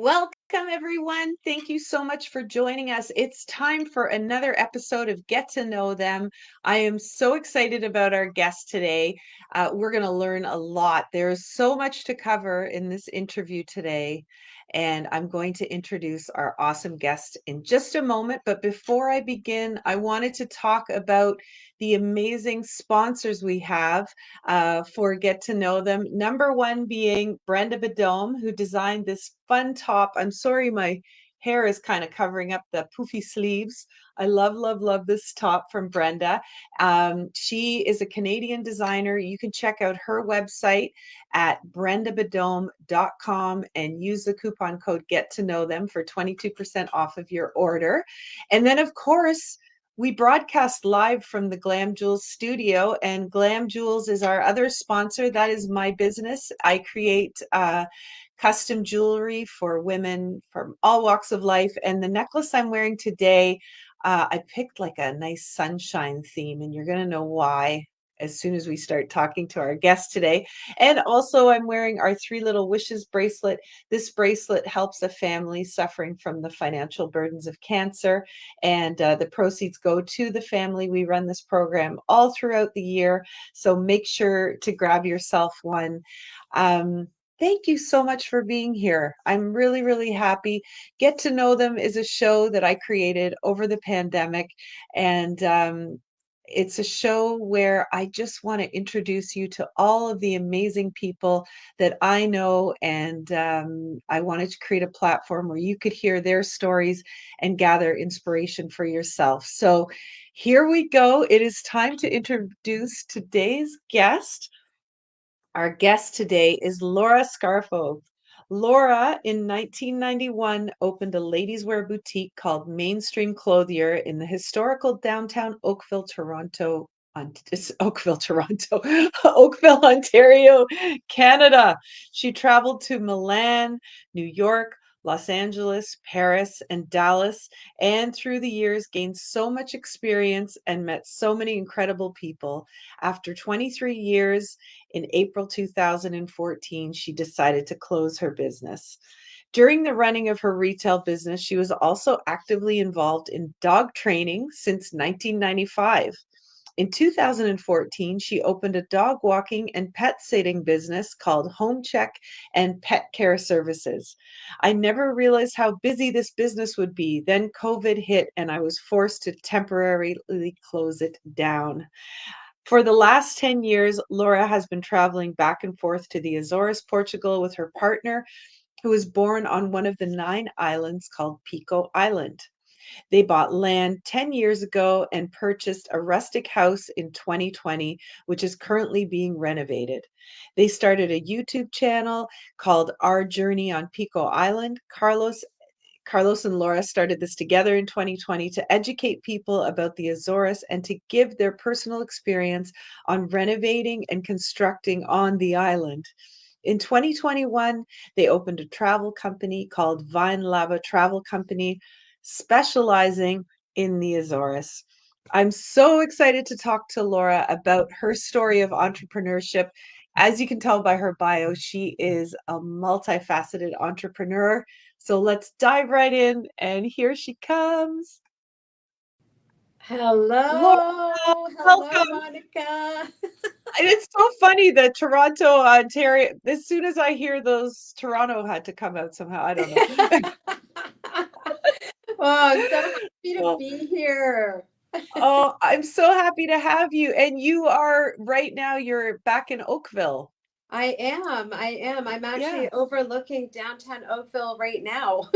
Welcome, everyone. Thank you so much for joining us. It's time for another episode of Get to Know Them. I am so excited about our guest today. We're going to learn a lot. There's so much to cover in this interview today, and I'm going to introduce our awesome guest in just a moment. But before I begin, I wanted to talk about the amazing sponsors we have for Get to Know Them. Number one being Brenda Bedome, who designed this fun top. I'm sorry, my hair is kind of covering up the poofy sleeves. I love, love, love this top from Brenda. She is a Canadian designer. You can check out her website at brendabedome.com and use the coupon code Get to Know Them for 22% off of your order. And then, of course, we broadcast live from the Glam Jewels studio, and Glam Jewels is our other sponsor. That is my business. I create custom jewelry for women from all walks of life. And the necklace I'm wearing today, I picked like a nice sunshine theme, and you're going to know why as soon as we start talking to our guest today. And also, I'm wearing our Three Little Wishes bracelet. This bracelet helps a family suffering from the financial burdens of cancer, and the proceeds go to the family. We run this program all throughout the year, so make sure to grab yourself one. Thank you so much for being here. I'm really, really happy. Get to Know Them is a show that I created over the pandemic, and it's a show where I just want to introduce you to all of the amazing people that I know, and I wanted to create a platform where you could hear their stories and gather inspiration for yourself. So here we go. It is time to introduce today's guest. Our guest today is Laura Scarfo. Laura, in 1991, opened a ladies' wear boutique called Mainstream Clothier in the historical downtown Oakville, Toronto. Oakville, Toronto, Oakville, Ontario, Canada. She traveled to Milan, New York, Los Angeles, Paris, and Dallas, and through the years gained so much experience and met so many incredible people. After 23 years, in April 2014, she decided to close her business. During the running of her retail business, she was also actively involved in dog training since 1995. In 2014, she opened a dog walking and pet sitting business called Homecheck and Petcare Services. I never realized how busy this business would be. Then COVID hit, and I was forced to temporarily close it down. For the last 10 years, Laura has been traveling back and forth to the Azores, Portugal, with her partner, who was born on one of the 9 islands called Pico Island. They bought land 10 years ago and purchased a rustic house in 2020, which is currently being renovated. They started a YouTube channel called Our Journey on Pico Island. Carlos and Laura started this together in 2020 to educate people about the Azores and to give their personal experience on renovating and constructing on the island. In 2021, they opened a travel company called Vine Lava Travel Company, specializing in the Azores. I'm so excited to talk to Laura about her story of entrepreneurship. As you can tell by her bio, she is a multifaceted entrepreneur. So let's dive right in, and here she comes. Laura, Hello, hello, welcome. Monica. And it's so funny that Toronto, Ontario, as soon as I hear those, Toronto had to come out somehow. I don't know. Oh, I'm so happy to Well, be here. oh, I'm so happy to have you. And you are right now, you're back in Oakville. I am. I am. I'm Yeah. actually overlooking downtown Oakville right now.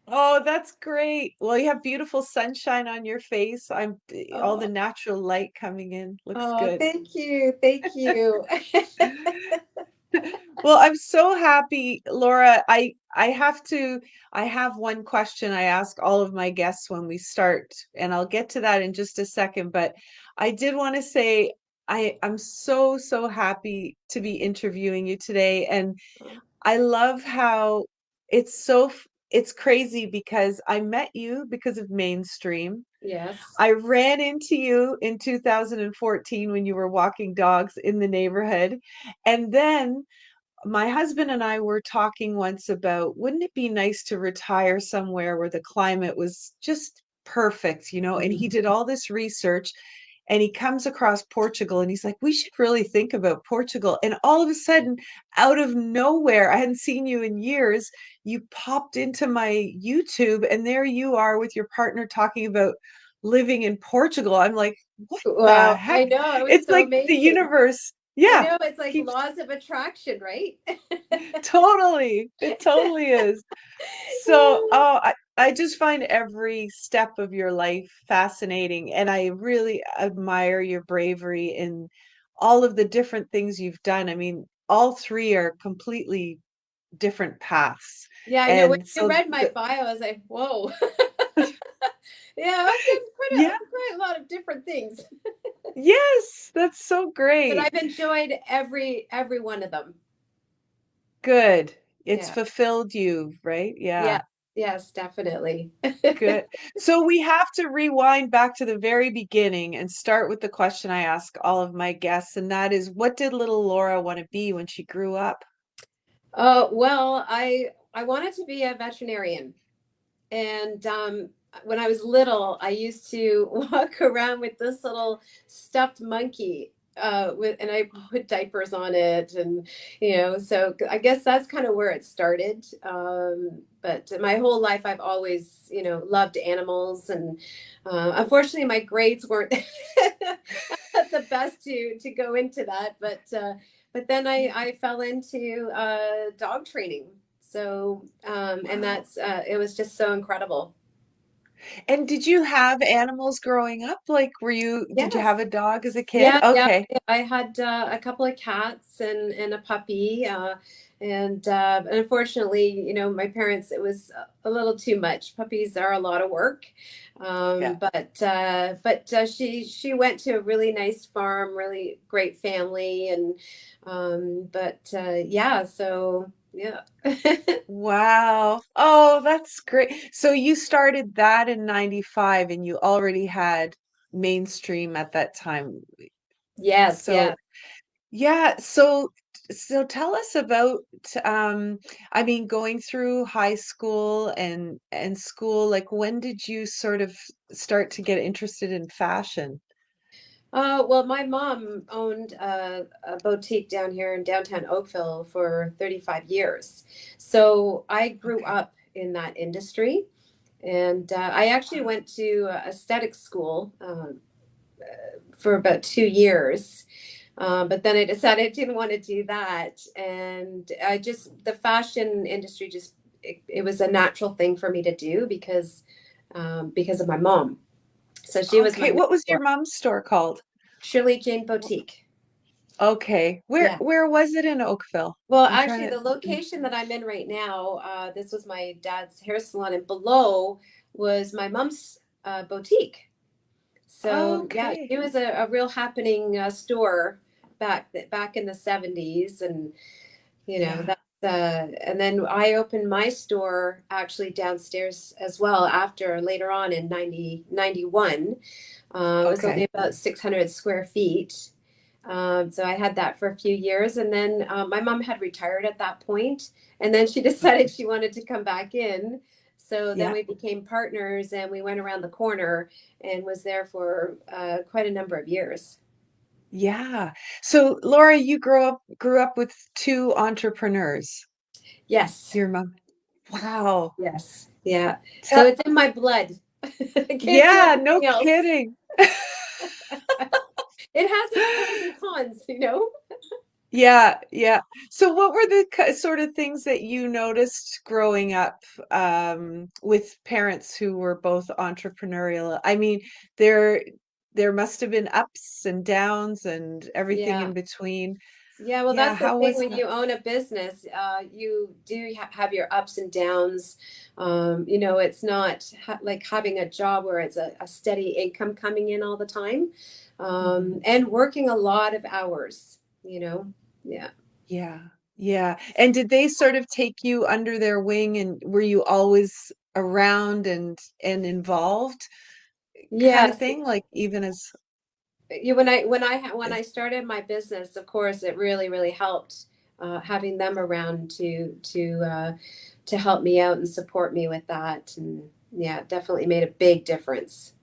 Oh, that's great. Well, you have beautiful sunshine on your face. I'm all the Oh, natural light coming in. Looks oh, good. thank you. Thank you. Well, I'm so happy, Laura. I have one question I ask all of my guests when we start, and I'll get to that in just a second, but I did want to say I'm so, so happy to be interviewing you today. And I love how it's crazy because I met you because of Mainstream. Yes. I ran into you in 2014 when you were walking dogs in the neighborhood. And then my husband and I were talking once about wouldn't it be nice to retire somewhere where the climate was just perfect, And he Mhm. did all this research and he comes across Portugal and he's like, we should really think about Portugal. And all of a sudden, out of nowhere, I hadn't seen you in years, you popped into my YouTube and there you are with your partner talking about living in Portugal. I'm like, what the Wow, heck? I know, it was It's so like the amazing. universe. I Yeah, know, it's like keeps laws of attraction, right? totally. It totally is. So, I just find every step of your life fascinating, and I really admire your bravery in all of the different things you've done. I mean, all three are completely different paths. Yeah, I know. When And you so read my the bio, I was like, whoa. Yeah, I've done yeah, quite a lot of different things, yes, that's so but great. I've enjoyed every one of them. Good. It's Yeah. fulfilled you, right? Yeah. Yeah. Yes, definitely. Good. So we have to rewind back to the very beginning and start with the question I ask all of my guests, and that is, what did little Laura want to be when she grew up? Well, I wanted to be a veterinarian. And when I was little, I used to walk around with this little stuffed monkey and I put diapers on it, and so I guess that's kind of where it started. But my whole life, I've always loved animals, and unfortunately, my grades weren't the best to go into that. But then I fell into dog training. So, and Wow. that's it was just so incredible. And did you have animals growing up? Like, did you Yes. have a dog as a kid? Yeah. Okay. I had a couple of cats and a puppy. And unfortunately, my parents, it was a little too much. Puppies are a lot of work. Yeah. But she went to a really nice farm, really great family, and but yeah, so yeah. Wow. Oh, that's great. So you started that in 95 and you already had mainstream at that time. Yes, So yeah. yeah, so tell us about um I mean going through high school and school, like when did you sort of start to get interested in fashion? Well, my mom owned a boutique down here in downtown Oakville for 35 years. So I grew Okay. up in that industry. And I actually Wow. went to aesthetic school for about 2 years. But then I decided I didn't want to do that. And the fashion industry it was a natural thing for me to do because of my mom. So she was my Okay, what was your mentor. mom's store called? Shirley Jane Boutique. Okay. Where Yeah. where was it in Oakville? Well, I'm trying actually, the to location that I'm in right now, this was my dad's hair salon, and below was my mom's boutique. So yeah, Okay. it was a real happening store back in the 70s, and Yeah. that's and then I opened my store actually downstairs as well after later on in 91. It was only Okay. about 600 square feet. So I had that for a few years, and then my mom had retired at that point, and then she decided Okay. she wanted to come back in. So then Yeah. we became partners, and we went around the corner and was there for quite a number of years. Yeah. So Laura, you grew up with two entrepreneurs. Yes, Your mom. Wow. yes, yeah. So Tell, it's in my blood. I can't do yeah, no anything else. kidding. It has its pros and cons. Yeah, yeah. So what were the sort of things that you noticed growing up with parents who were both entrepreneurial? I mean, there there must have been ups and downs and everything Yeah. in between. Yeah, well, Yeah, that's the how thing was when that? you own a business, you do have your ups and downs. It's not like having a job where it's a steady income coming in all the time, Mhm. and working a lot of hours, you know. Yeah. Yeah, yeah. And did they sort of take you under their wing and were you always around and involved kind of Yes. thing? Like even as When I started my business, of course, it really helped. having them around to help me out and support me with that. And yeah, it definitely made a big difference.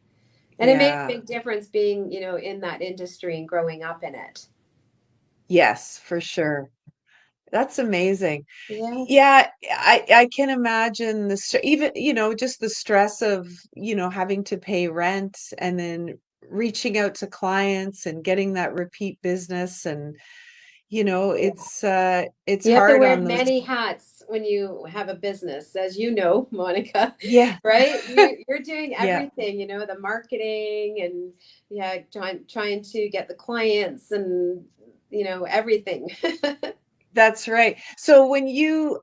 And it made a Yeah. big difference being, in that industry and growing up in it. Yes, for sure. That's amazing. Yeah. Yeah, I can imagine even, just the stress of, having to pay rent and then reaching out to clients and getting that repeat business and, it's You have to hard wear on those. many hats when you have a business, as you know, Monica, Yeah. right? You're doing Yeah, everything, the marketing and yeah, trying to get the clients and everything. that's right. So when you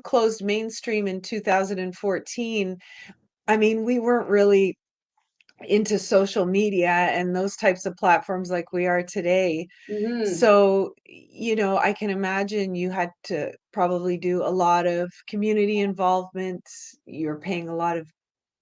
closed Mainstream in 2014, I mean, we weren't really into social media and those types of platforms like we are today. Hmm. So, I can imagine you had to probably do a lot of community involvement. You're paying a lot of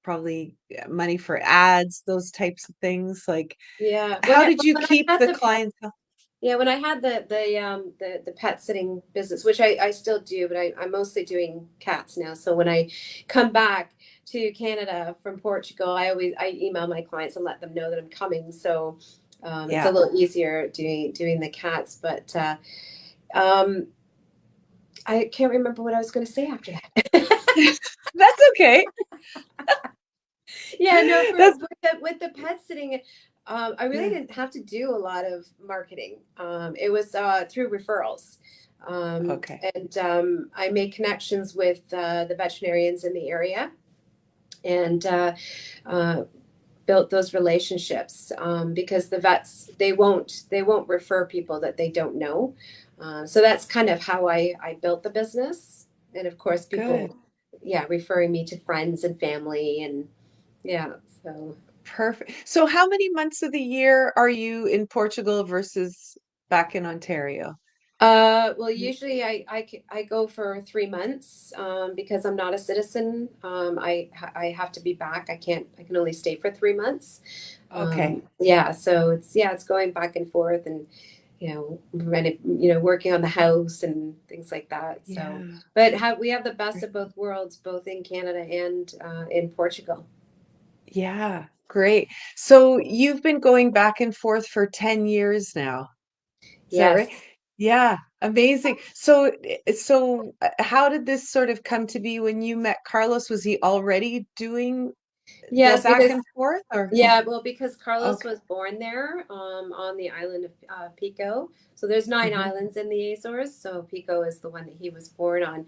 probably money for ads, those types of things. Like, Yeah. how did you When I keep had the the pet, clientele? yeah, when I had the pet sitting business, which I still do, but I'm mostly doing cats now. So when I come back to Canada from Portugal, I email my clients and let them know that I'm coming. So it's a Yeah, little easier doing the cats. But um, I can't remember what I was going to say after that. that's okay. Yeah, no, for That's with the pet sitting, I really yeah. didn't have to do a lot of marketing. It was through referrals, Okay. and I made connections with the veterinarians in the area, and uh, built those relationships because the vets they won't refer people that they don't know. So that's kind of how I built the business, and of course Good. people, yeah, referring me to friends and family and yeah, so. Perfect. So how many months of the year are you in Portugal versus back in Ontario? Well, usually I go for 3 months because I'm not a citizen. I have to be back. I can only stay for 3 months. Okay. Yeah, so it's going back and forth and working on the house and things like that. So, Yeah. but we have the best of both worlds, both in Canada and in Portugal. Yeah, great. So you've been going back and forth for 10 years now. Is that right? Yes. Yeah, amazing. So how did this sort of come to be when you met Carlos? Was he already doing the Yes, back because and forth or? yeah, well, because Carlos Okay. was born there on the island of Pico. So there's 9 islands in the Azores. So Pico is the one that he was born on,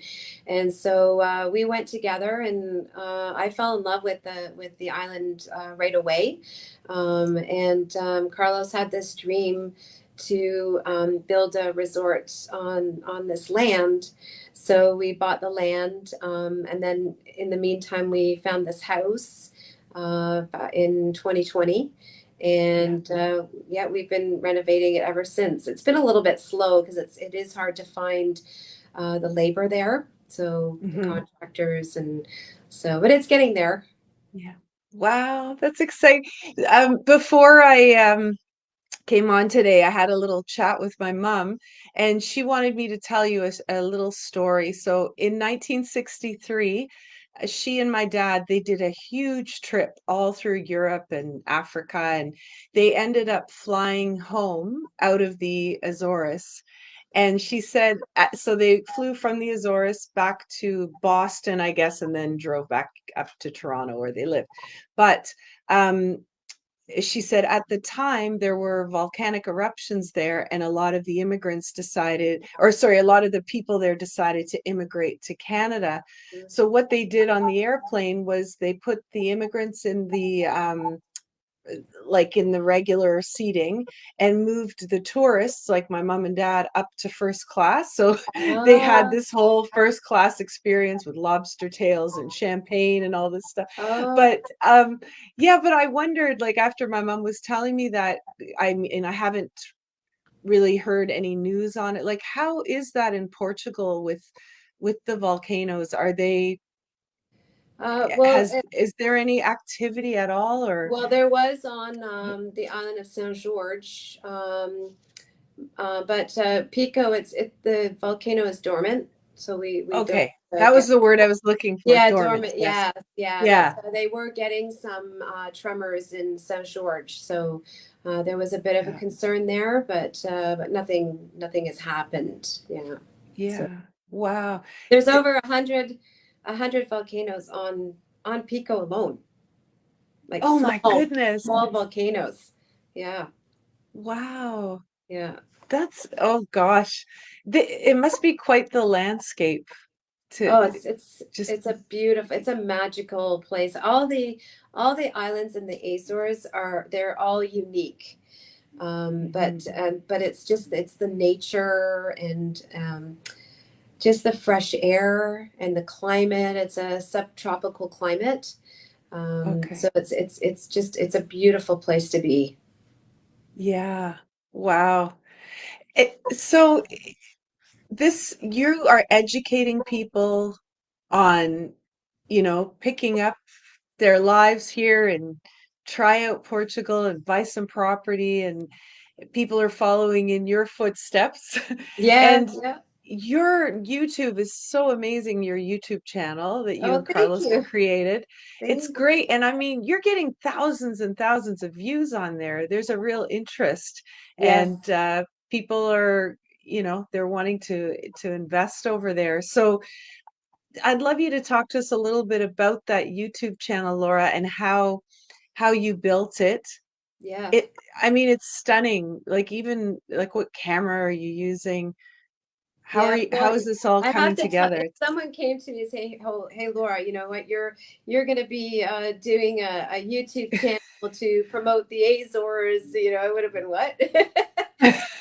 and so we went together, and I fell in love with the island right away. And Carlos had this dream to build a resort on this land. So we bought the land, and then in the meantime, we found this house in 2020. Yeah. And yeah, we've been renovating it ever since. It's been a little bit slow because it is hard to find the labor there, so the Hmm. contractors and so, but it's getting there. Yeah. Wow, that's exciting. Before I came on today, I had a little chat with my mom, and she wanted me to tell you a little story. So in 1963, she and my dad, they did a huge trip all through Europe and Africa, and they ended up flying home out of the Azores. And she said, so they flew from the Azores back to Boston, I guess, and then drove back up to Toronto where they live. But she said at the time there were volcanic eruptions there, and a lot of the immigrants decided, or sorry, a lot of the people there decided to immigrate to Canada. So what they did on the airplane was they put the immigrants in the like in the regular seating and moved the tourists like my mom and dad up to first class, so they had Ah, this whole first class experience with lobster tails and champagne and all this stuff. oh, But yeah, but I wondered, like, after my mom was telling me that, I mean, I haven't really heard any news on it, like, how is that in Portugal with the volcanoes? Are they well, is there any activity at all or? well, there was on the island of Saint George. But Pico, the volcano is dormant, so we don't Okay. That was get. the word I was looking for. Yeah, Dormant. dormant. Yes. Yeah, yeah. But Yeah. they were getting some tremors in Saint George, so there was a bit of a Yeah. concern there, but nothing has happened. Yeah. So Yeah. Wow. there's It- over a hundred volcanoes on Pico alone, like oh my goodness. small volcanoes. Yeah, Wow. yeah. That's, oh gosh. It must be quite the landscape to Oh, just, it's a beautiful, it's a magical place. All the islands in the Azores they're all unique. mhm. But it's the nature and just the fresh air and the climate. It's a subtropical climate. So Okay. it's a beautiful place to be. Yeah. Wow. So this, you are educating people on, picking up their lives here and try out Portugal and buy some property, and people are following in your footsteps. Yeah, And yeah. your YouTube is so amazing, your YouTube channel that you Oh, and thank Carlos have you. created. It's Thanks. great. And I mean, you're getting thousands and thousands of views on there. There's a real interest. And Yes. people are, they're wanting to invest over there. So I'd love you to talk to us a little bit about that YouTube channel, Laura, and how you built it. Yeah. I mean, it's stunning. Like, even like, what camera are you using? Yeah, how well, is this all I have coming to tell, if together? someone came to me and say, "Oh, hey, Laura, you know what? You're going to be doing a YouTube channel to promote the Azores." You know, I would have been what?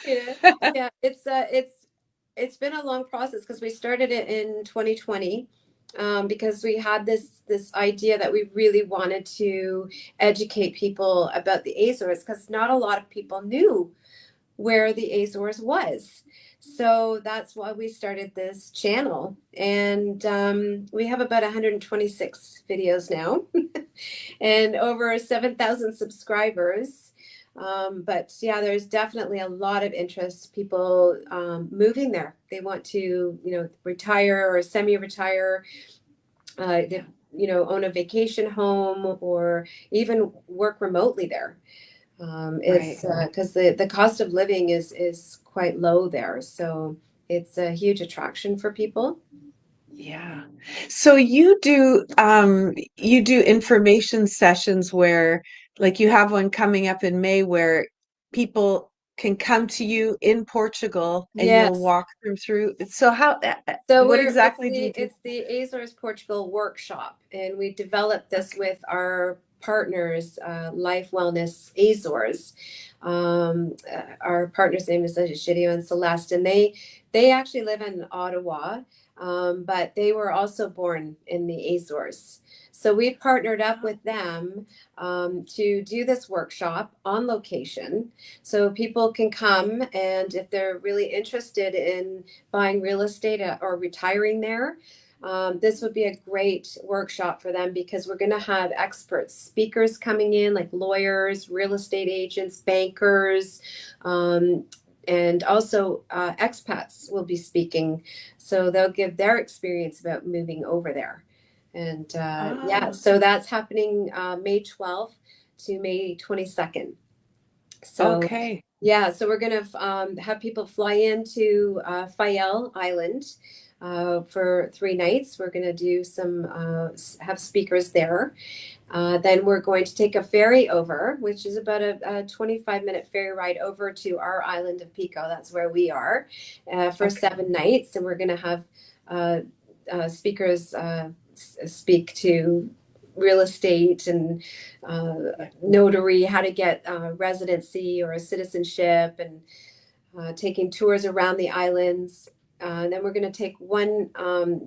You know, yeah, it's been a long process because we started it in 2020, because we had this idea that we really wanted to educate people about the Azores because not a lot of people knew where the Azores was. So that's why we started this channel. And we have about 126 videos now and over 7,000 subscribers. But yeah, there's definitely a lot of interest, people moving there. They want to, retire or semi-retire, Yeah, own a vacation home or even work remotely there. It's right. because the cost of living is quite low there, so it's a huge attraction for people. Yeah. So you do information sessions where, like, you have one coming up in May where people can come to you in Portugal and you'll Yes. walk them through. So So what exactly do you do? it's the Azores Portugal workshop, and we developed this Okay. with our partners, Life Wellness Azores. Our partner's name is Gideon and Celeste, and they actually live in Ottawa, but they were also born in the Azores. So we partnered up with them to do this workshop on location, so people can come, and if they're really interested in buying real estate or retiring there, this would be a great workshop for them because we're going to have experts, speakers coming in like lawyers, real estate agents, bankers, um, and also expats will be speaking. So they'll give their experience about moving over there. And yeah, Ah, so that's happening May 12th to May 22nd. So okay. yeah, so we're gonna have people fly into Fayel Island for 3 nights. We're gonna do have speakers there. Then we're going to take a ferry over, which is about a 25-minute ferry ride over to our island of Pico. That's where we are for Okay. 7 nights, and we're gonna have uh, speakers speak to real estate and Yeah. notary, how to get residency or a citizenship, and taking tours around the islands. Then we're going to take one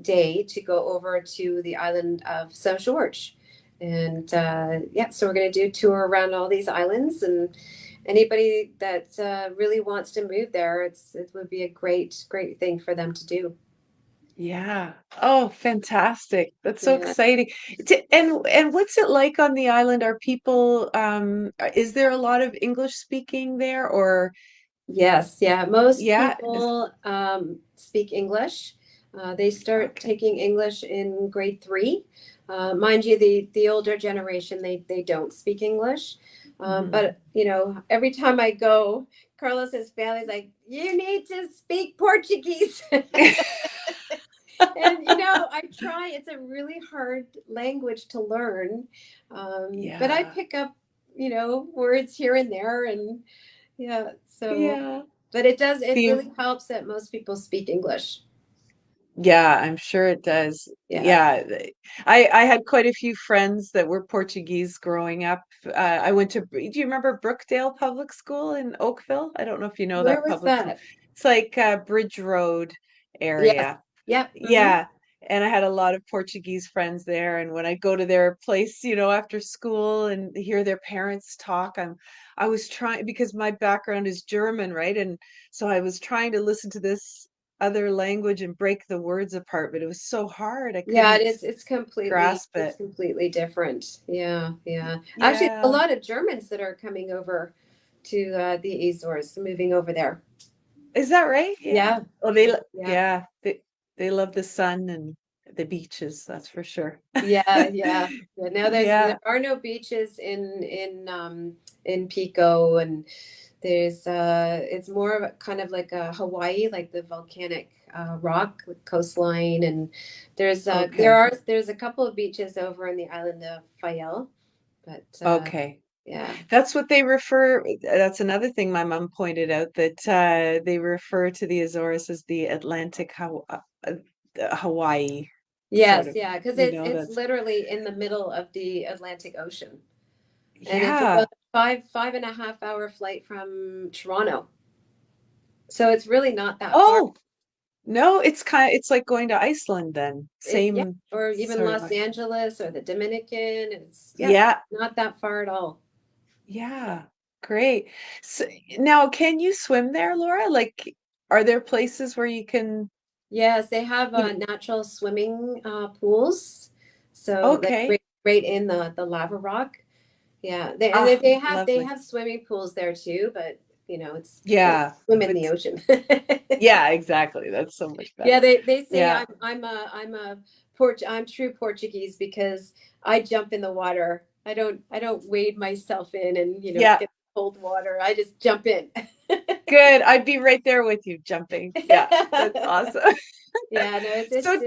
day to go over to the island of Saint George. And yeah, so we're going to do a tour around all these islands. And anybody that really wants to move there, it would be a great thing for them to do. Yeah. Oh, fantastic. That's so Yeah. exciting. And what's it like on the island? Are people is there a lot of English speaking there, or Yes, yeah. Most Yeah. people speak English. They start Okay. taking English in grade three. Mind you, the older generation they don't speak English. Hmm. But you know, every time I go, Carlos's family's like, "You need to speak Portuguese." And you know, I try. It's a really hard language to learn, but I Yeah. pick up, you know, words here and there, and yeah. So, Yeah. but it does. It The really helps that most people speak English. Yeah, I'm sure it does. Yeah. Yeah, I had quite a few friends that were Portuguese growing up. I went to, do you remember Brookdale Public School in Oakville? I don't know if you know Where that was public school. that? It's like Bridge Road Yes. area. Yep. Hmm. Yeah, and I had a lot of Portuguese friends there, and when I go to their place, after school and hear their parents talk, I was trying because my background is German, right? And so I was trying to listen to this other language and break the words apart, but it was so hard. I Yeah, it couldn't is. grasp It's it. completely different. Yeah. Yeah. Actually, a Yeah. lot of Germans that are coming over to the Azores, moving over there. Is that right? Yeah. Yeah. Oh, Yeah. yeah, they love the sun and the beaches, that's for sure. Yeah, yeah. Yeah. Now there Yeah. are no beaches in Pico, and there's it's more of a kind of like a Hawaii, like the volcanic rock coastline, and Okay. there's a couple of beaches over in the island of Fayel, but Okay. yeah. That's what they refer, that's another thing my mom pointed out that they refer to the Azores as the Atlantic Hawaii sort Yes, of, yeah, because it's that's literally in the middle of the Atlantic Ocean, and it's yeah. about five and a half hour flight from Toronto. So it's really not that far. Oh, no, it's like going to Iceland then. Yeah, Same or even sort of Los Angeles or the Dominican. It's yeah, yeah, not that far at all. yeah. Great. So now can you swim there, Laura? Like are there places where you can, Yes, they have you know, natural swimming pools. So like okay. right in the lava rock. Yeah, Ah, they lovely. have swimming pools there too, but you know it's Yeah, swim in but the ocean. yeah, exactly. That's so much Yeah, better. they say Yeah. I'm a I'm true Portuguese because I jump in the water. I don't wade myself in and you know Yeah. get cold water. I just jump in. Good. I'd be right there with you jumping. Yeah, that's awesome. Yeah, no, So,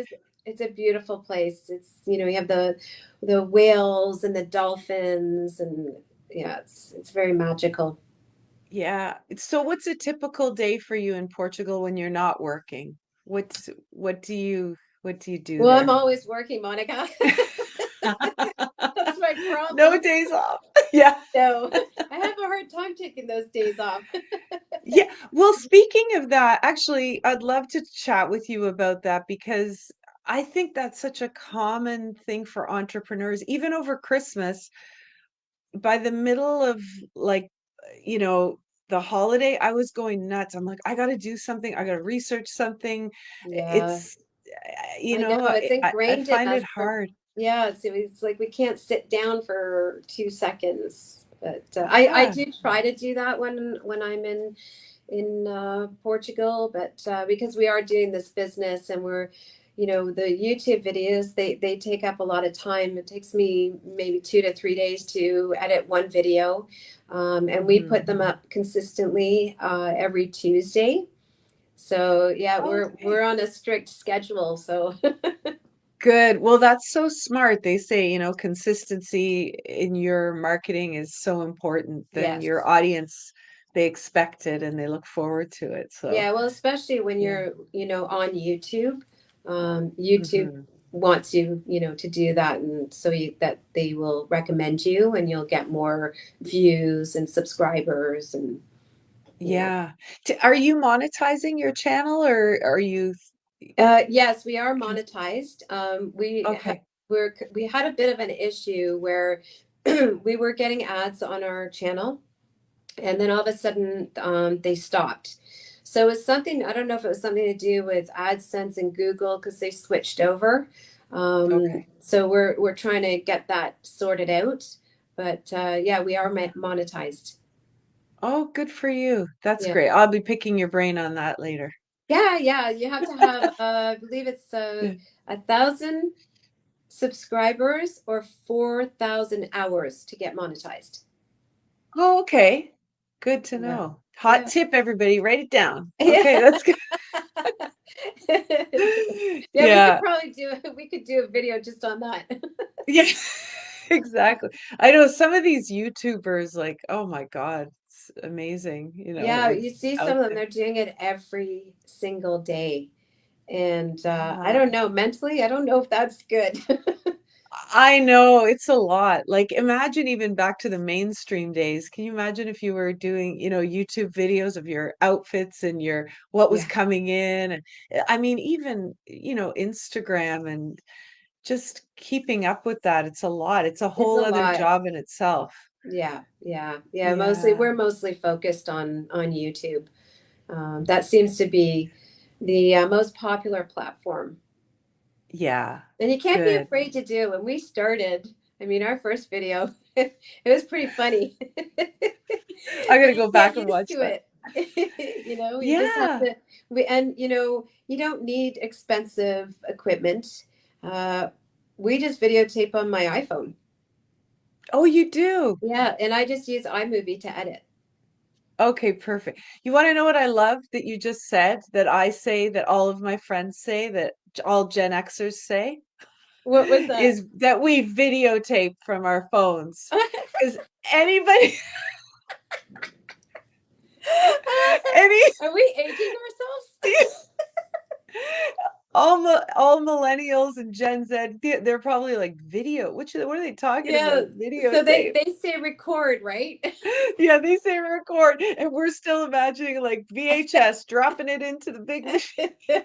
it's a beautiful place. It's you know you have the whales and the dolphins and yeah, it's very magical. yeah. So what's a typical day for you in Portugal when you're not working? What do you do Well, I'm there? always working, Monica. That's my No problem. days off. Yeah. So I have a hard time taking those days off. Yeah. Well, speaking of that, actually, I'd love to chat with you about that because I think that's such a common thing for entrepreneurs, even over Christmas. By the middle of like, the holiday, I was going nuts. I'm like, I got to do something. I got to research something. Yeah, It's, I know it's I ingrained in find us. it hard. Yeah, it's like we can't sit down for 2 seconds. But I Yeah. do try to do that when I'm in Portugal, but because we are doing this business and we're, you know, the YouTube videos they take up a lot of time. It takes me maybe 2 to 3 days to edit one video, and we Hmm. put them up consistently every Tuesday. So yeah, we're Okay. on a strict schedule. So Good. Well, that's so smart. They say, consistency in your marketing is so important. Then your yes. audience, they expect it and they look forward to it. So, Yeah, well, especially when yeah. you're, you know, on YouTube, YouTube Hmm. wants you, you know, to do that, and so that they will recommend you, and you'll get more views and subscribers, and yeah. Yeah. Are you monetizing your channel or are you Yes, we are can, monetized. okay. We had a bit of an issue where we were getting ads on our channel, and then all of a sudden they stopped. So it's something, I don't know if it was something to do with AdSense and Google because they switched over. Okay. So we're trying to get that sorted out. But yeah, we are monetized. Oh, good for you. That's Yeah. great. I'll be picking your brain on that later. Yeah, yeah. You have to have, I believe it's Yeah. 1,000 subscribers or 4,000 hours to get monetized. Oh, okay. Good to Yeah. know. Hot Yeah. tip, everybody, write it down. Yeah. Okay, that's good. Yeah, we could Yeah. probably we could do a video just on that. Yeah, exactly. I know some of these YouTubers, like, oh my God, it's amazing, Yeah, you what's see some out of them, there. they're doing it every single day. And I Yeah. don't know, mentally, I don't know if that's good. I know it's a lot. Like, imagine even back to the mainstream days. Can you imagine if you were doing, YouTube videos of your outfits and your what was Yeah, coming in? And I mean, even, Instagram and just keeping up with that, it's a lot. It's a it's whole a other lot. job in itself. Yeah, yeah, yeah. Mostly, Yeah. we're mostly focused on YouTube. That seems to be the most popular platform, Yeah. and you can't be Good. afraid to do. When we started, I mean, our first video, it was pretty funny, I but gotta you go get back and used watch to that. it. You just have Yeah. to. And you don't need expensive equipment. Uh, we just videotape on my iPhone. Oh, you do? Yeah, and I just use iMovie to edit. Okay, perfect. You want to know what I love that you just said, that I say, that all of my friends say, that all Gen Xers say, What was that? is that we videotape from our phones. Because anybody, any, Are we aging ourselves? all millennials and Gen Z, they're probably like what are they talking Yeah. about? So they Videotape. they say record, right? Yeah, they say record, and we're still imagining like VHS, dropping it into the big machine. But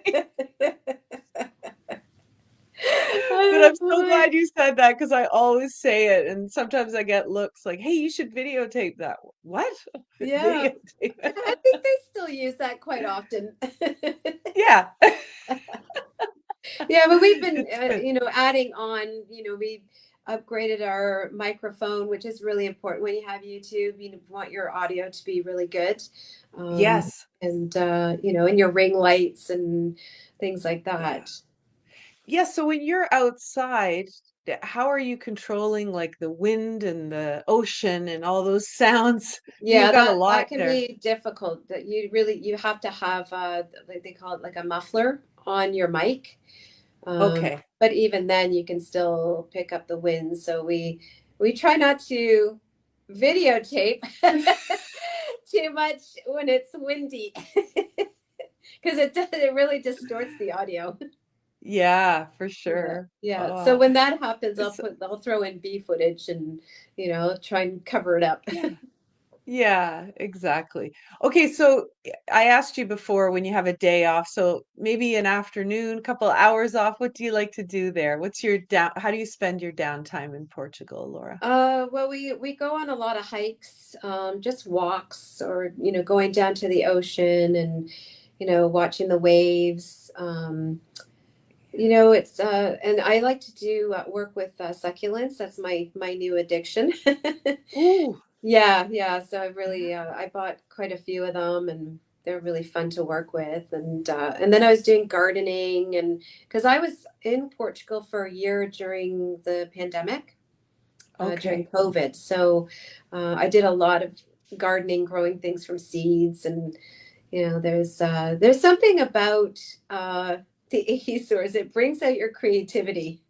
Oh I'm so boy. glad you said that because I always say it, and sometimes I get looks like, "Hey, you should videotape that." What? Yeah. Videotape? I think they still use that quite often. Yeah. Yeah, but we've been, It's good. adding on, we upgraded our microphone, which is really important when you have YouTube. You want your audio to be really good. Yes. And, and your ring lights and things like Yeah. that. Yeah, so when you're outside, how are you controlling like the wind and the ocean and all those sounds? You've Yeah, got a that lot can there. be difficult. That you have to have like they call it like a muffler on your mic. Okay. But even then, you can still pick up the wind. So we try not to videotape too much when it's windy because it really distorts the audio. Yeah, for Yeah, sure. yeah. So Oh, when that happens, it's I'll throw in B footage and try and cover it up. yeah. Yeah, exactly. Okay, so I asked you before when you have a day off, so maybe an afternoon, couple hours off. What do you like to do there? How do you spend your downtime in Portugal, Laura? Well, we go on a lot of hikes, just walks, or going down to the ocean and watching the waves. It's and I like to do work with succulents. That's my new addiction. Ooh, Yeah, yeah. So yeah. I bought quite a few of them, and they're really fun to work with. And then I was doing gardening, and because I was in Portugal for a year during the pandemic, during Okay. COVID. So I did a lot of gardening, growing things from seeds, and there's something about the Azores. It brings out your creativity.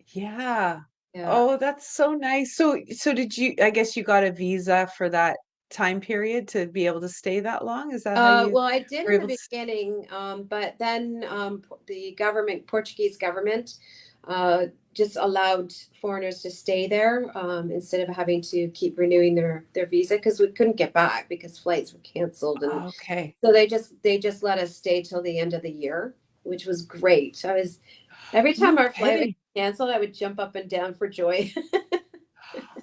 Yeah. Yeah. Oh, that's so nice. So I guess you got a visa for that time period to be able to stay that long? Is that how you Well, I did were in able the to? beginning, but then the Portuguese government, just allowed foreigners to stay there instead of having to keep renewing their visa because we couldn't get back because flights were canceled, and Okay. so they just let us stay till the end of the year, which was great. I was Every time No our flight would kidding. cancel, I would jump up and down for joy.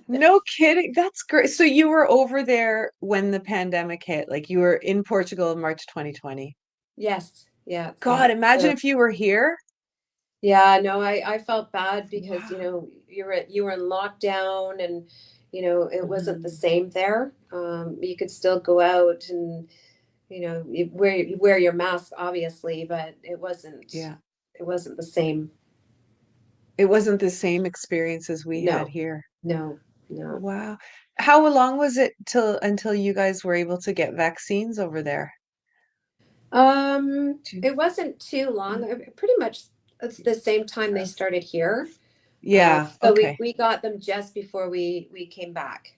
No kidding. That's great. So you were over there when the pandemic hit, like you were in Portugal in March 2020. Yes, yeah, yeah. God, imagine So, if you were here. yeah, no, I felt bad because Wow. you were in lockdown, and It wasn't the Mhm. same there. You could still go out and, you wear your mask, obviously, but Yeah. it wasn't the same. It wasn't the same experience as we had No, here. no, no. Wow. How long was it till until you guys were able to get vaccines over there? Do It wasn't too long. you- Pretty much it's the same time they started here. Yeah, So okay. we got them just before we came back.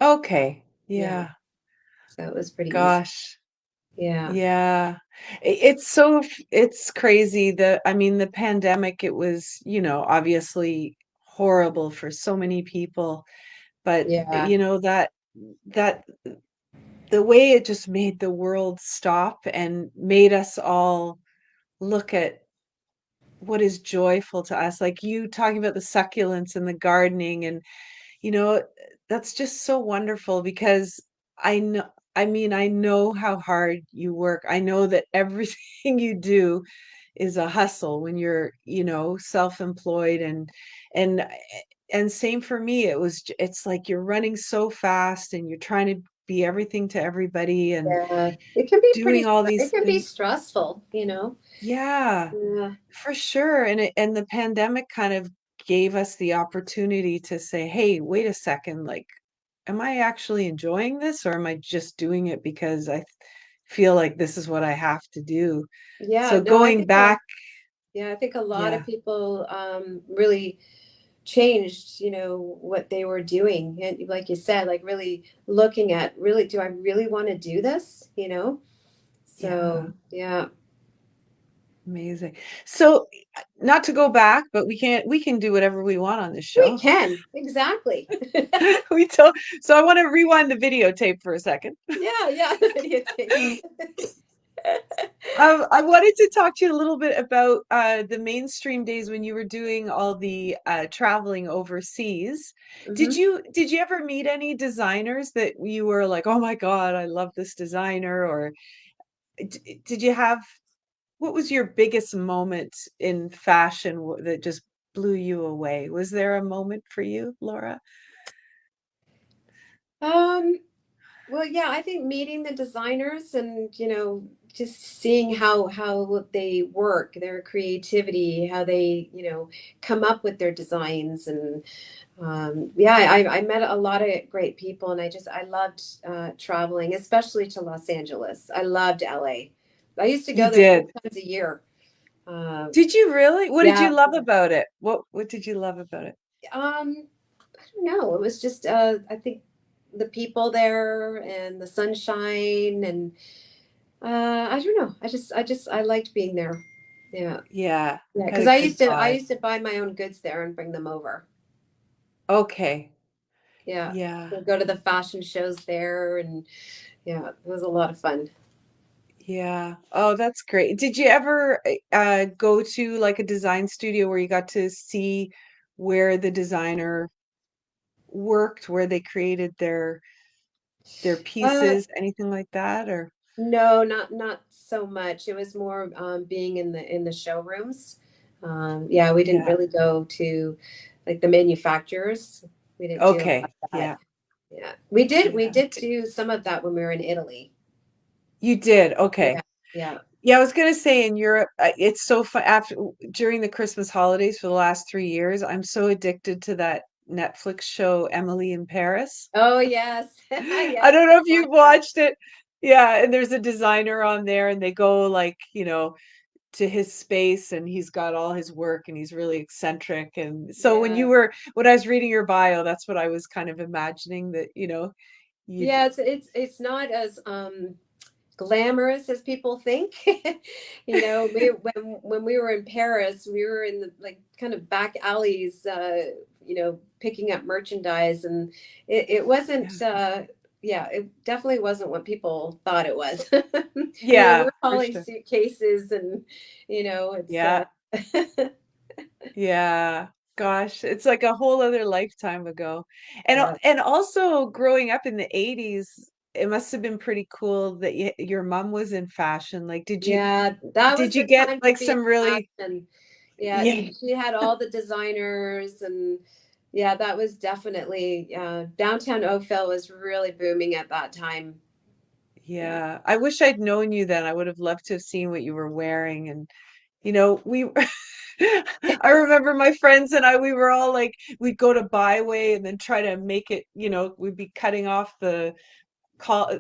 Okay. Yeah. Yeah. So it was pretty easy. Gosh. Yeah. Yeah. It's so it's crazy. I mean, the pandemic, it was, obviously horrible for so many people, but Yeah. that the way it just made the world stop and made us all look at what is joyful to us. Like you talking about the succulents and the gardening and you know, that's just so wonderful because I know how hard you work. I know that everything you do is a hustle when you're, self-employed and and same for me. It's like you're running so fast and you're trying to be everything to everybody and Yeah. It can be doing all it these can be things. stressful. Yeah, Yeah. for sure. And the pandemic kind of gave us the opportunity to say, "Hey, wait a second, like, am I actually enjoying this or am I just doing it because feel like this is what I have to do?" Yeah. So No, going back, I think a lot of yeah, people really changed, what they were doing. And like you said, like really looking at really, do I really want to do this? yeah, So yeah. amazing. So not to go back, but we can do whatever we want on this We show. can, exactly. We told, so I want to rewind the videotape for a second. Yeah, yeah, the videotape. I wanted to talk to you a little bit about the mainstream days when you were doing all the traveling overseas. Hmm. Did you ever meet any designers that you were like, oh my God, I love this designer? Or did you have what was your biggest moment in fashion that just blew you away? Was there a moment for you, Laura? Um, well, yeah, I think meeting the designers and, just seeing how they work, their creativity, how they, come up with their designs and yeah, I met a lot of great people, and I loved traveling, especially to Los Angeles. I loved LA. I used to You go there did. 6 times a year. Uh, Did you really? What did you yeah, love about it? What did you love about it? I don't know. It was just I think the people there and the sunshine and I don't know. I liked being there. Yeah, Yeah, yeah. had Because a good I vibe. used to buy my own goods there and bring them over. Okay. Yeah, Yeah. so go to the fashion shows there and yeah, it was a lot of fun. Yeah. Oh, that's great. Did you ever go to like a design studio where you got to see where the designer worked, where they created their Uh, pieces, anything like that? Or no, not so much. It was more being in the showrooms. Yeah, we didn't yeah. really go to like the manufacturers. We didn't do a lot Okay. of that. Yeah. Yeah, we Yeah. did do some of that when we were in Italy. You did. Yeah, Okay. yeah. Yeah, I was gonna say in Europe, it's so fun after during the Christmas holidays for the last 3 years, I'm so addicted to that Netflix show Emily in Paris. Oh yes, I yes, don't we know if you've watched that. watched it. Yeah, and there's a designer on there and they go like, to his space and he's got all his work and he's really eccentric. And so Yeah, when I was reading your bio, that's what I was kind of imagining that, you'd yeah. It's not as glamorous as people think. When we were in Paris, we were in the like kind of back alleys, picking up merchandise, and it yeah. wasn't. Yeah, it definitely wasn't what people thought it was. Yeah, We're for hauling sure. suitcases, and it's. Yeah. Yeah. Gosh, it's like a whole other lifetime ago. Yeah, And also growing up in the 80s, it must have been pretty cool that your mom was in fashion. Like, yeah, that was did you the get time to like be in some really fashion. Yeah, yeah, she had all the designers and Yeah, that was definitely downtown Oakville was really booming at that time. Yeah. Yeah. I wish I'd known you then. I would have loved to have seen what you were wearing. And, we I remember my friends and I, we were all like, we'd go to Byway and then try to make it, we'd be cutting off the Oh,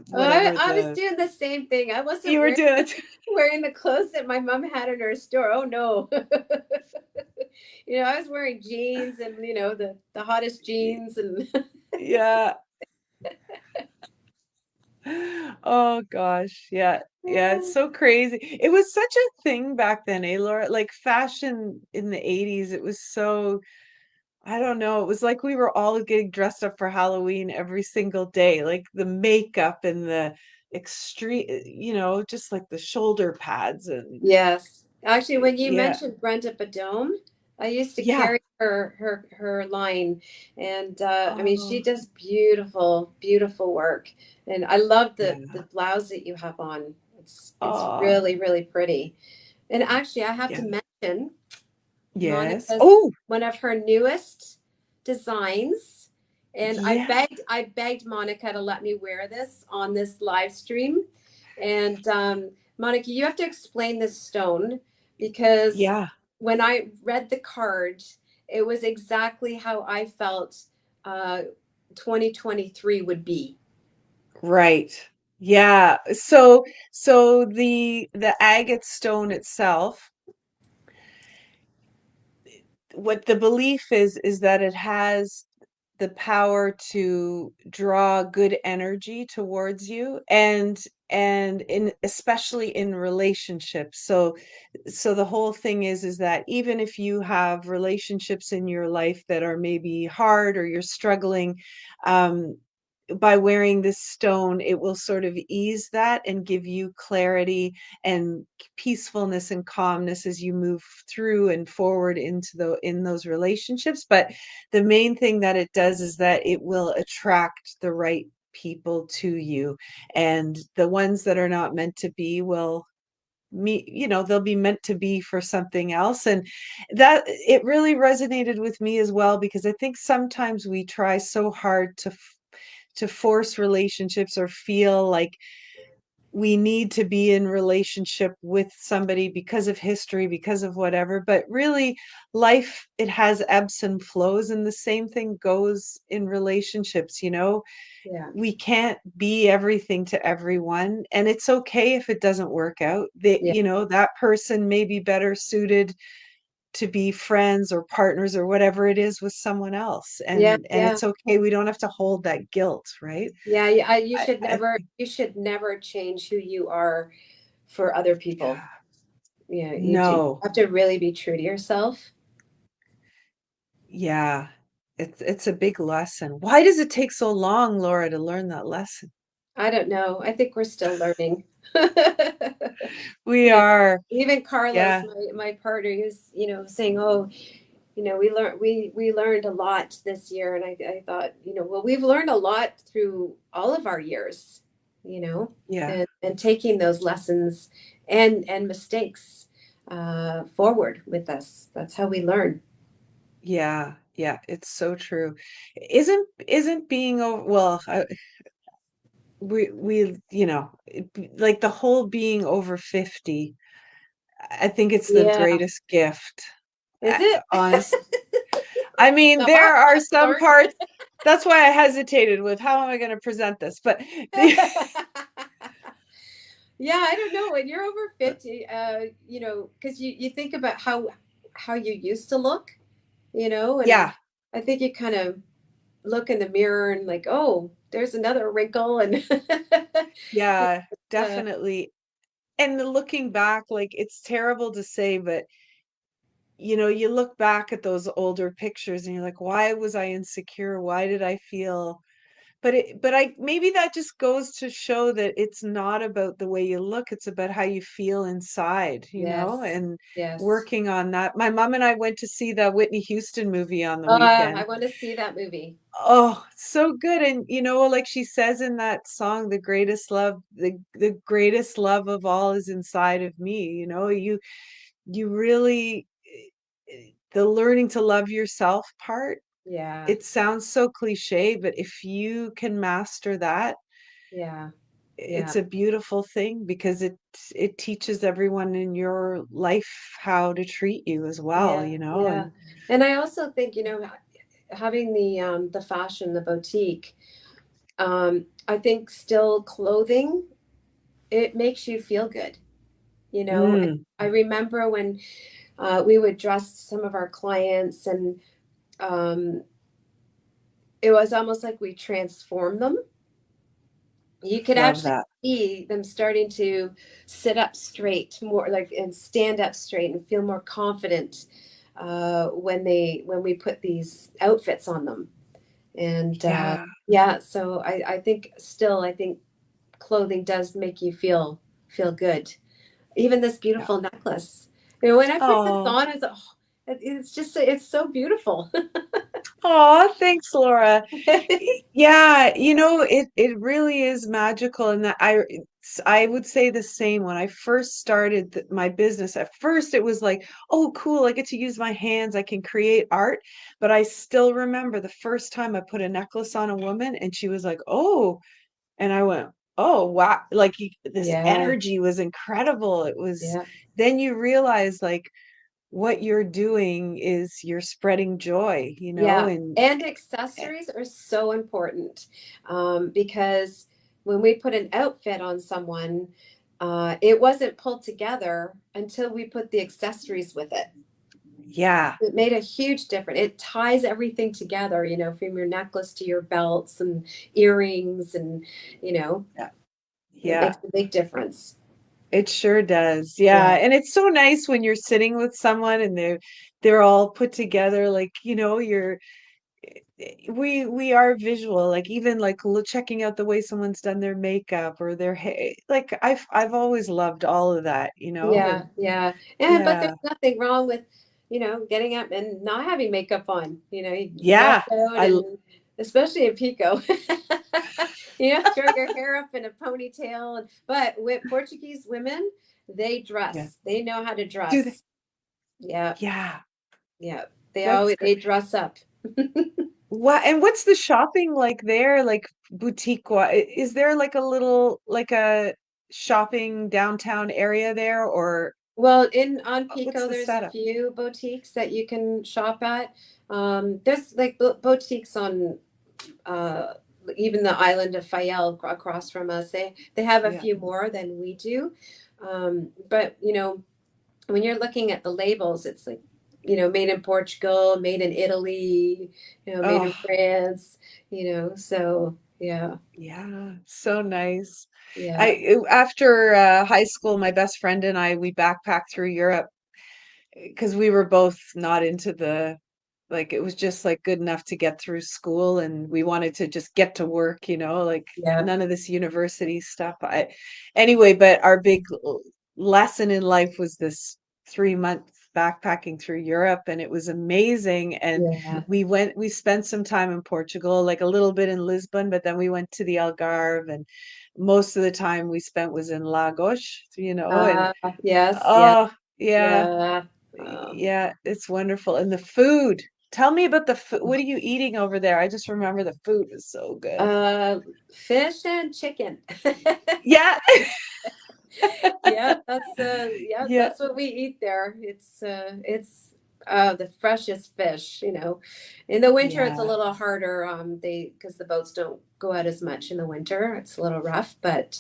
whatever I was the doing the same thing. I wasn't you were wearing doing it. wearing the clothes that my mom had in her store. Oh no. I was wearing jeans and the hottest jeans and Yeah. Oh gosh. Yeah. Yeah. It's so crazy. It was such a thing back then, eh, Laura? Like fashion in the 80s, it was so, I don't know. It was like we were all getting dressed up for Halloween every single day. Like the makeup and the extreme, just like the shoulder pads and yes. Actually, when you yeah. mentioned Brenda Badome, I used to Yeah. carry her line, and I mean, she Oh, does beautiful, beautiful work, and I love the yeah. blouse that you have on. It's Oh, really, really pretty. And actually, I have to yeah. mention Yes. Monica's Oh, one of her newest designs. And yeah. I begged Monica to let me wear this on this live stream. And Monica, you have to explain this stone because Yeah. when I read the card, it was exactly how I felt uh, 2023 would be. Right. Yeah. So the agate stone itself, what the belief is that it has the power to draw good energy towards you and in especially in relationships. So the whole thing is that even if you have relationships in your life that are maybe hard or you're struggling, um, by wearing this stone, it will sort of ease that and give you clarity and peacefulness and calmness as you move through and forward in those relationships. But the main thing that it does is that it will attract the right people to you, and the ones that are not meant to be will they'll be meant to be for something else. And that it really resonated with me as well, because I think sometimes we try so hard to force relationships or feel like we need to be in relationship with somebody because of history, because of whatever. But really, life, it has ebbs and flows, and the same thing goes in relationships. Yeah. We can't be everything to everyone, and it's okay if it doesn't work out. Yeah. That person may be better suited to be friends or partners or whatever it is with someone else, Yeah. and Yeah. it's okay. We don't have to hold that guilt, right? Yeah. I, I You should never change who you are for other people. yeah. Yeah, you No. have to really be true to yourself. Yeah. It's a big lesson. Why does it take so long, Laura, to learn that lesson? I don't know. I think we're still learning. We You know, are. even Carlos, Yeah. my partner, he's, saying, "Oh, we learned a lot this year." And I thought, well, we've learned a lot through all of our years, Yeah. and taking those lessons and mistakes forward with us. That's how we learn. Yeah. Yeah. It's so true. Isn't being over, well, like the whole being over 50, I think it's the Yeah. greatest gift. Is it? Honest. I mean, No, I'll there are have to some learn. parts. That's why I hesitated with how am I going to present this? But the, Yeah, I don't know. When you're over 50, because you think about how you used to look, and yeah, I think you kind of look in the mirror and like, oh, there's another wrinkle, and yeah, uh, definitely. And looking back, like it's terrible to say, but you look back at those older pictures and you're like, why was I insecure? Why did I feel? But maybe that just goes to show that it's not about the way you look, it's about how you feel inside, yes, and yes. working on that. My mom and I went to see the Whitney Houston movie on the I weekend. want to see that movie. Oh, so good. And like she says in that song, the greatest love of all is inside of me. You really, the learning to love yourself part. Yeah. it sounds so cliche, but if you can master that, Yeah. Yeah. it's a beautiful thing because it teaches everyone in your life how to treat you as well, Yeah. you know, Yeah. and And I also think, having the fashion, the boutique, I think still clothing, it makes you feel good. And mm, I remember when we would dress some of our clients, and um, it was almost like we transformed them. You could love actually that. see them starting to sit up straight more, like, and stand up straight and feel more confident when we put these outfits on them. And Yeah. yeah, so I think clothing does make you feel good. Even this Yeah. beautiful necklace. When I put this Oh. on, it's so beautiful. Oh, thanks, Laura. Yeah, it really is magical, and that I would say the same when I first started my business. At first, it was like, oh, cool, I get to use my hands, I can create art. But I still remember the first time I put a necklace on a woman, and she was like, oh, and I went, oh, wow, like this Yeah, energy was incredible. It was, yeah. then you realize like what you're doing is you're spreading joy, Yeah, and and accessories are so important, because when we put an outfit on someone, it wasn't pulled together until we put the accessories with it. yeah, It made a huge difference. It ties everything together, from your necklace to your belts and earrings, and you know, yeah, it yeah. makes a big difference. It sure does. Yeah. Yeah, And it's so nice when you're sitting with someone and they're all put together like, we are visual. Like even like checking out the way someone's done their makeup or their hair. Like I've always loved all of that, yeah, and yeah. And but there's yeah. nothing wrong with, getting up and not having makeup on. You dress Yeah. out, I and especially in Pico, throw your hair up in a ponytail. But with Portuguese women, they yeah. dress. They know how to Do they? dress. Yeah, Yeah. yeah. They That's always great. they dress up. What's the shopping like there? Like boutique is there like a little like a shopping downtown area there or Well, in on what's Pico, the there's a setup? few boutiques that you can shop at. There's like boutiques on uh, even the island of Fayel across from us. They have a Yeah. few more than we do. But when you're looking at the labels, it's like, made in Portugal, made in Italy, made in Oh, France, so yeah, yeah. So nice. yeah, After high school, my best friend and I, we backpacked through Europe because we were both not into like it was just like good enough to get through school and we wanted to just get to work, like yeah, none of this university stuff. Anyway, but our big lesson in life was this 3 month backpacking through Europe and it was amazing. And yeah. we spent some time in Portugal, like a little bit in Lisbon, but then we went to the Algarve and most of the time we spent was in Lagos, and Uh, yes, yeah, oh, yeah. yeah. Yeah, it's wonderful. And the food. Tell me about the food. What are you eating over there? I just remember the food was so good. Uh, Fish and chicken. Yeah. Yeah, that's Yeah. what we eat there. It's the freshest fish, In the winter it's a Yeah. little harder, they because the boats don't go out as much in the winter. It's a little rough, but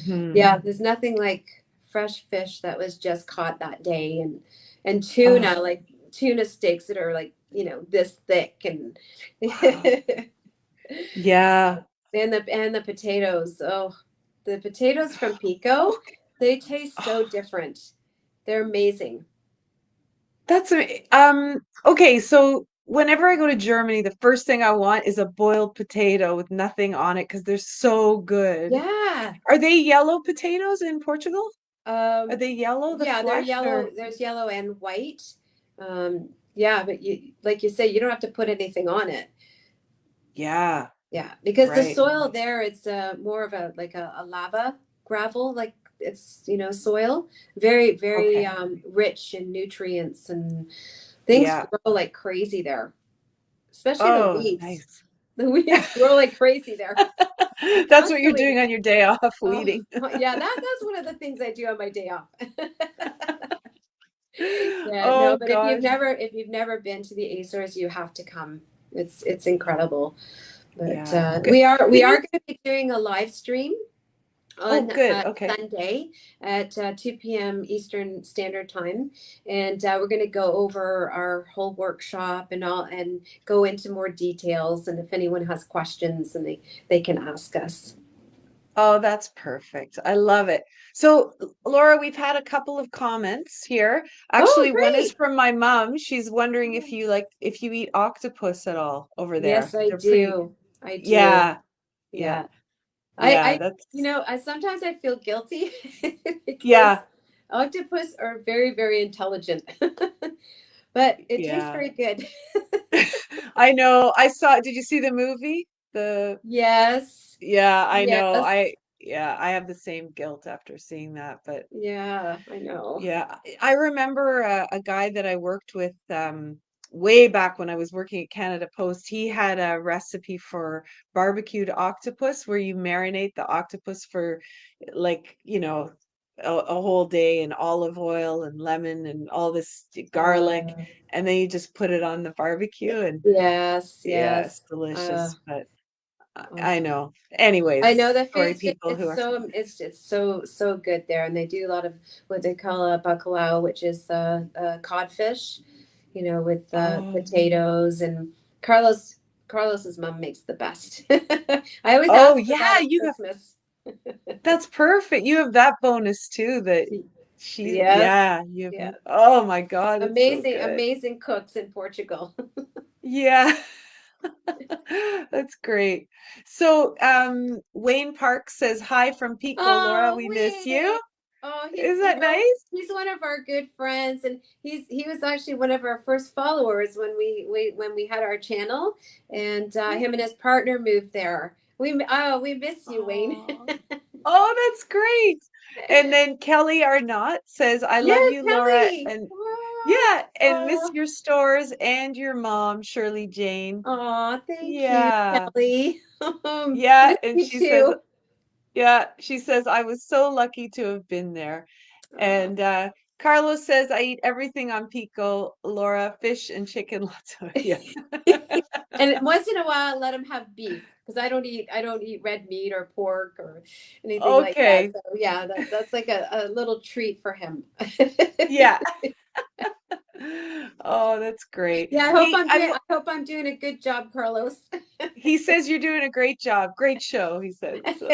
Hmm. yeah, there's nothing like fresh fish that was just caught that day, and Oh, tuna, like tuna steaks that are like, this thick, and wow. Yeah. and the potatoes. Oh, the potatoes from Pico, Okay. they taste so Oh, different. They're amazing. okay, so whenever I go to Germany, the first thing I want is a boiled potato with nothing on it because they're so good. Yeah. Are they yellow potatoes in Portugal? Are Um, they yellow, the yeah, they're flesh yellow. or There's yellow and white. Yeah, but like you say, you don't have to put anything on it. yeah, Yeah, because the right. soil there, it's more of a like a lava gravel, like it's, soil, very, very Okay. rich in nutrients, and things Yeah. grow like crazy there. especially the Oh, weeds. nice. The weeds grow like crazy there. I'm That's what you're constantly, doing on your day off, oh, weeding. yeah, that's one of the things I do on my day off. Yeah, no, Oh but gosh. if you've never been to the Azores, you have to come. It's incredible. But Yeah. Good. we Can are you? going to be doing a live stream Oh, on good. Okay. Sunday at 2 p.m. Eastern Standard Time, and we're going to go over our whole workshop and all, and go into more details. And if anyone has questions, and they can ask us. Oh, that's perfect. I love it. So, Laura, we've had a couple of comments here. Oh, Actually, one is great! from my mom. She's wondering if you eat octopus at all over Yes, there. I They're pretty, do. I do. yeah, yeah, Yeah. yeah, You that's know, I sometimes I feel guilty because yeah, octopus are very, very intelligent, but it tastes yeah. very good. I know. I saw, did you see the movie? The Yes, Yeah, I know. yes, Yeah, I have the same guilt after seeing that, but yeah, I know. yeah, I remember a guy that I worked with way back when I was working at Canada Post. He had a recipe for barbecued octopus where you marinate the octopus for like, a whole day in olive oil and lemon and all this garlic, Uh, and then you just put it on the barbecue and yes, yeah, yes. it's Uh, delicious. But oh. I know. I Anyways, know the sorry, food's just people who are. it's just so good there, and they do a lot of what they call a bacalao, which is codfish, you know, with Oh, potatoes. And Carlos's mom makes the best. I always oh ask for that yeah, at you have. Christmas. That's perfect. You have that bonus too. That Yes, yeah, you have. yeah, Oh my God, it's so amazing, good. amazing cooks in Portugal. Yeah, that's great. So, Wayne Park says hi from Pico. Laura, Oh, we miss you. Wayne. Oh, he's, Is you that know, nice? he's one of our good friends, and he was actually one of our first followers when when we had our channel, and him and his partner moved there. We miss you, Wayne. Oh, oh, that's great. And then Kelly Arnott says, I love Yes, you, Laura. Kelly. And What? yeah, and miss Oh, your stores and your mom, Shirley Jane. oh, thank you, Yeah. Kelly. Yeah. Miss And you she says, too. yeah, she says, I was so lucky to have been there. Oh. And Carlos says, I eat everything on Pico, Laura, fish and chicken, lots of, yeah. And once in a while, let him have beef because I don't eat red meat or pork or anything like that. Okay. So yeah, that's like a little treat for him. Yeah. Oh, that's great. Yeah, Hey, I hope I'm doing a good job, Carlos. he says you're doing a great job. Great show, he says. So.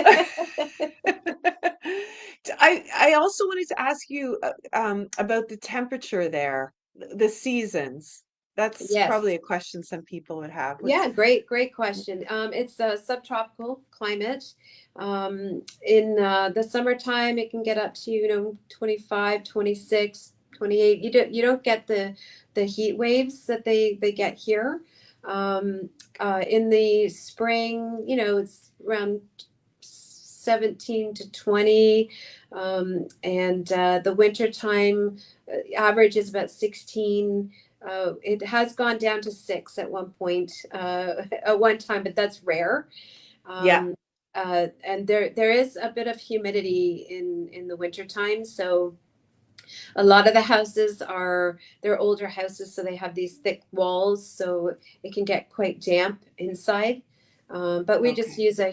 I also wanted to ask you about the temperature there, the seasons. That's probably Yes. a question some people would have. What's Yeah, great question. It's a subtropical climate. In the summertime, it can get up to, 25, 26, 28. You don't get the heat waves that they get here. In the spring, it's around 17 to 20. And the winter time average is about 16. It has gone down to 6 at one point, at one time, but that's rare. yeah, Um, and there is a bit of humidity in the winter time, so a lot of the houses they're older houses, so they have these thick walls, so it can get quite damp inside. But we just okay. use a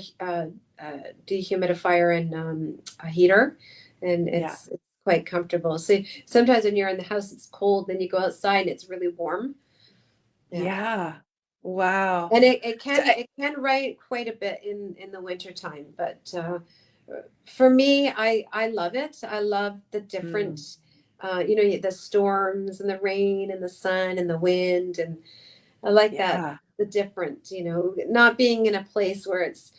dehumidifier and a heater, and Yeah. it's quite comfortable. So sometimes when you're in the house, it's cold, then you go outside and it's really warm. Yeah. Yeah. Wow. And So it can rain quite a bit in the winter time, but for me, I love it. I love the mm, different, the storms and the rain and the sun and the wind, and I like that yeah. the different, not being in a place where it's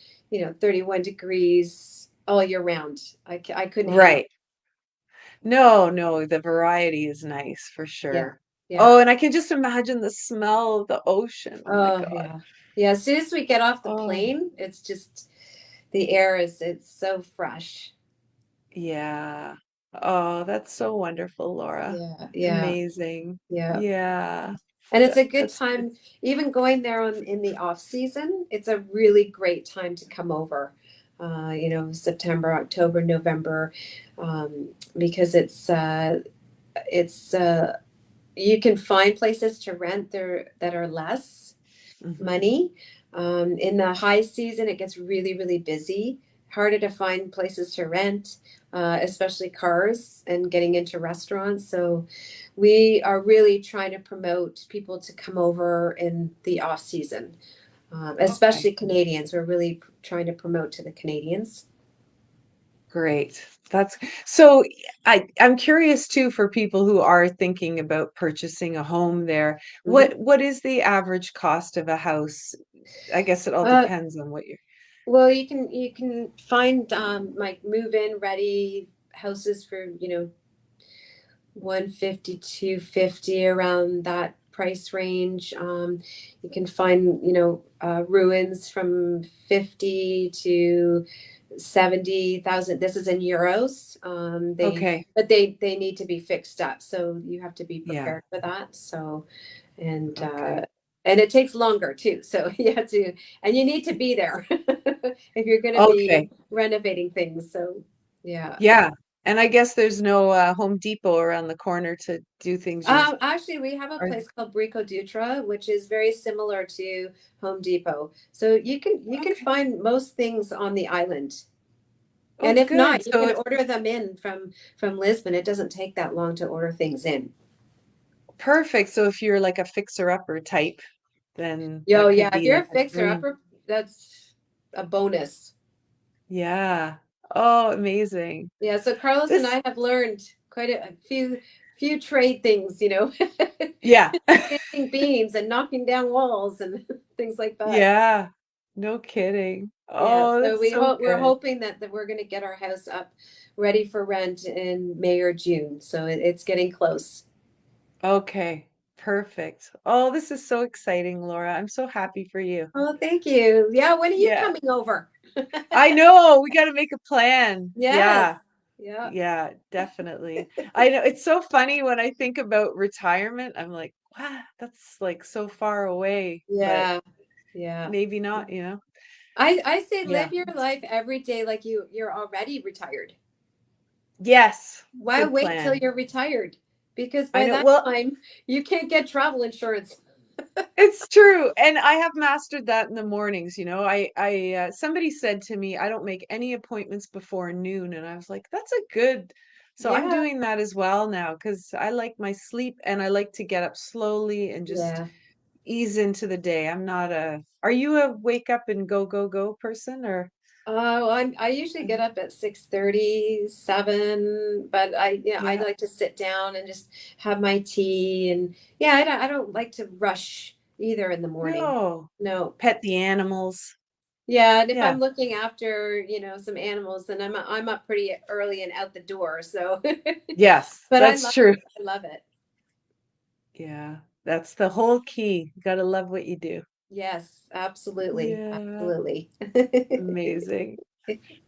31 degrees all year round. I couldn't handle. Right. No, no, the variety is nice for Yeah, sure. yeah. Oh, and I can just imagine the smell of the ocean. Oh my Oh God. yeah, yeah. As soon as we get off the Oh, plane, it's just the air is it's so fresh. yeah. Oh, that's so wonderful, Laura. Yeah, yeah, Amazing. yeah. Yeah. And it's a good That's good. time, even going there in the off season. It's a really great time to come over. September, October, November, because it's you can find places to rent there that are less Hmm. money. In the high season, it gets really, really busy. Harder to find places to rent, especially cars and getting into restaurants. So we are really trying to promote people to come over in the off season, Okay. especially Canadians. We're really trying to promote to the Canadians. Great. That's so I'm curious too for people who are thinking about purchasing a home there. Mhm. What is the average cost of a house? I guess it all Uh, depends on what you're. well, you can find like move-in ready houses for 150, 250, around that price range. You can find, ruins from 50 to 70,000. This is in euros. Okay. But they need to be fixed up. So you have to be Yeah. prepared for that. So, and, uh, Okay. and it takes longer too. So you have to, and you need to be there if you're going to be Okay. renovating things. So, yeah. Yeah. And I guess there's no Home Depot around the corner to do things you Actually, we have a are. place called Brico Dutra, which is very similar to Home Depot. So you can Okay. find most things on the island, Oh, and if good. not, you So can it's order them in from Lisbon. It doesn't take that long to order things in. perfect. So if you're like a fixer-upper type, then Yo, that yeah, could if be you're like a a fixer dream. upper, that's a bonus. Yeah. Oh, amazing. Yeah, so Carlos and This, I have learned quite a few trade things, yeah. standing beams and knocking down walls and things like that. Yeah. No kidding. Yeah, Oh, so that's so we're good. hoping that we're going to get our house up ready for rent in May or June. So it's getting close. Okay. Perfect. Oh, this is so exciting, Laura. I'm so happy for you. Oh, thank you. Yeah, when are you Yeah. coming over? I know. We got to make a plan. Yes. Yeah. Yeah. Yeah, definitely. I know it's so funny when I think about retirement. I'm like, wow, that's like so far away, but Yeah. Yeah. maybe not. I say Yeah. live your life every day like you're already retired. Yes. Why Good wait till plan. you're retired? Because I by know. that Well, time you can't get travel insurance. it's true. And I have mastered that in the mornings, somebody said to me, I don't make any appointments before noon. And I was like, that's a good. So I'm Yeah. doing that as well now because I like my sleep and I like to get up slowly and just Yeah. ease into the day. Are you a wake up and go, go, go person or? I usually get up at 6:30, 7, but I Yeah. like to sit down and just have my tea, and yeah, I don't like to rush either in the morning. No. No. Pet the animals. Yeah, and if Yeah. I'm looking after, some animals, then I'm up pretty early and out the door. So, Yes, but I that's love true. it. I love it. Yeah. That's the whole key. You gotta love what you do. Yes, absolutely. Yeah. Absolutely. Amazing.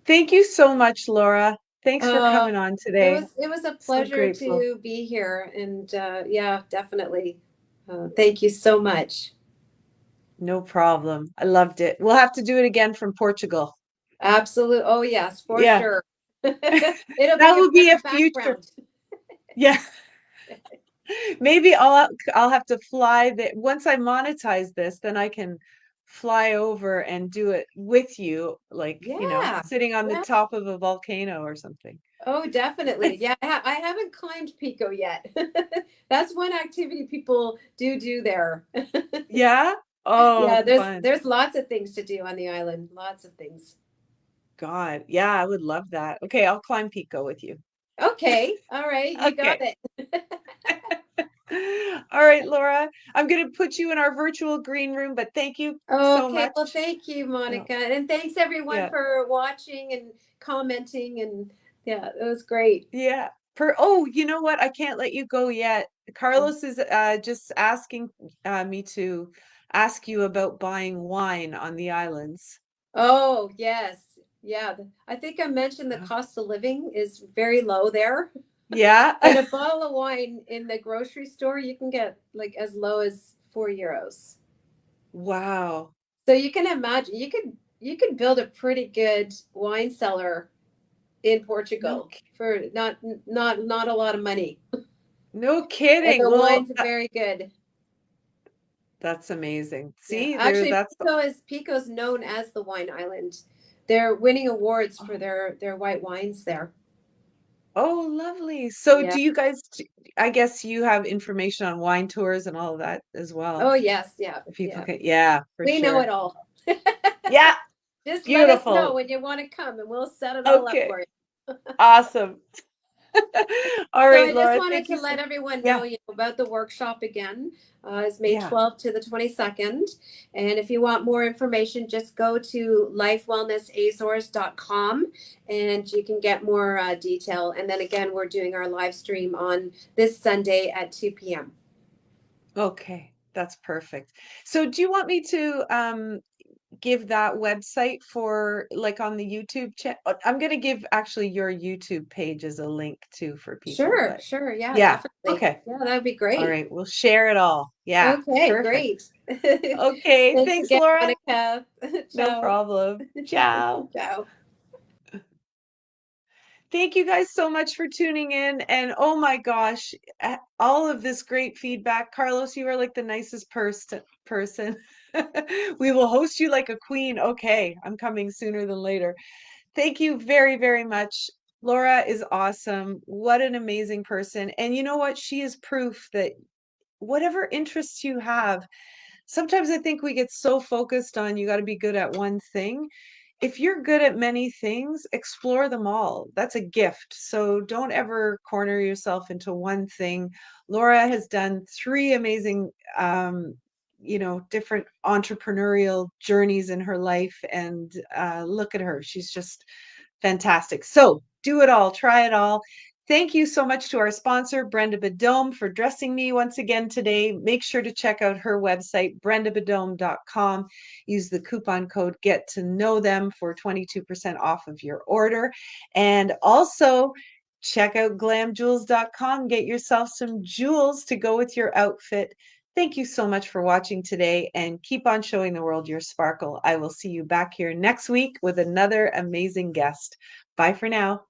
Thank you so much, Laura. Thanks for Uh, coming on it today. was it was a So pleasure grateful. to be here, and yeah, definitely. Thank you so much. No problem. I loved it. We'll have to do it again from Portugal. Absolute. Oh yes, for Yeah. sure. It'll That be will be as a a future. background. Yeah. Maybe I'll have to fly the once I monetize this, then I can fly over and do it with you, like, Yeah. sitting on the Yeah. top of a volcano or something. Oh, definitely. Yeah, I haven't climbed Pico yet. That's one activity people do there. Yeah? Oh, Yeah, there's fun. there's lots of things to do on the island. Lots of things. God. Yeah, I would love that. Okay, I'll climb Pico with you. Okay. All right. You got Okay. it. All right, Laura. I'm going to put you in our virtual green room, but thank you so Okay. Well, much. thank you, Oh, Monica. And thanks everyone yeah. for watching and commenting. And yeah, it was great. Yeah. Oh, you know what? I can't let you go yet. Carlos is just asking me to ask you about buying wine on the islands. Oh, yes. Yeah. I think I mentioned the Uh, cost of living is very low there. Yeah. And a bottle of wine in the grocery store, you can get like as low as €4. Wow. So you can imagine you could build a pretty good wine cellar in No, Portugal for not a lot of money. no And kidding. the Well, wines are very good. that's amazing. Yeah. See, there, Actually, that's the, Pico's known as the wine island. They're winning awards for their white wines there. oh, lovely. So Yeah. do you guys, I guess you have information on wine tours and all of that as Oh well. yes, yeah, If people yeah. can, yeah, for We know sure. it all. Yeah, Just let us know beautiful. when you want to come and we'll set it all up Okay, for you. awesome. All So right, I just Laura, wanted thank to you so, let everyone know, yeah, you know, about the workshop again. It's May yeah. 12th to the 22nd. And if you want more information, just go to lifewellnessazores.com and you can get more detail. And then again, we're doing our live stream on this Sunday at 2 p.m. Okay, that's perfect. So do you want me to give that website for like on the YouTube chat? I'm going to give actually your YouTube page as a link too for people, Sure, but sure. Yeah, yeah, definitely. okay. Yeah, that would be All great. right, we'll share it all. Yeah, Okay, perfect. great. Okay, Thanks thanks, again, Laura. Monica. No Ciao. problem. Ciao. Ciao. Thank you guys so much for tuning in. And oh my gosh, all of this great feedback. Carlos, you are like the nicest person. We will host you like a queen. Okay, I'm coming sooner than later. Thank you very, very much. Laura is awesome. What an amazing person. And you know what? She is proof that whatever interests you have, sometimes I think we get so focused on you got to be good at one thing. If you're good at many things, explore them all. That's a gift. So don't ever corner yourself into one thing. Laura has done three amazing, different entrepreneurial journeys in her life. And look at her. She's just fantastic. So do it all, try it all. Thank you so much to our sponsor, Brenda Badome, for dressing me once again today. Make sure to check out her website, brendabadome.com. Use the coupon code Get to Know Them for 22% off of your order. And also check out glamjewels.com. Get yourself some jewels to go with your outfit. Thank you so much for watching today and keep on showing the world your sparkle. I will see you back here next week with another amazing guest. Bye for now.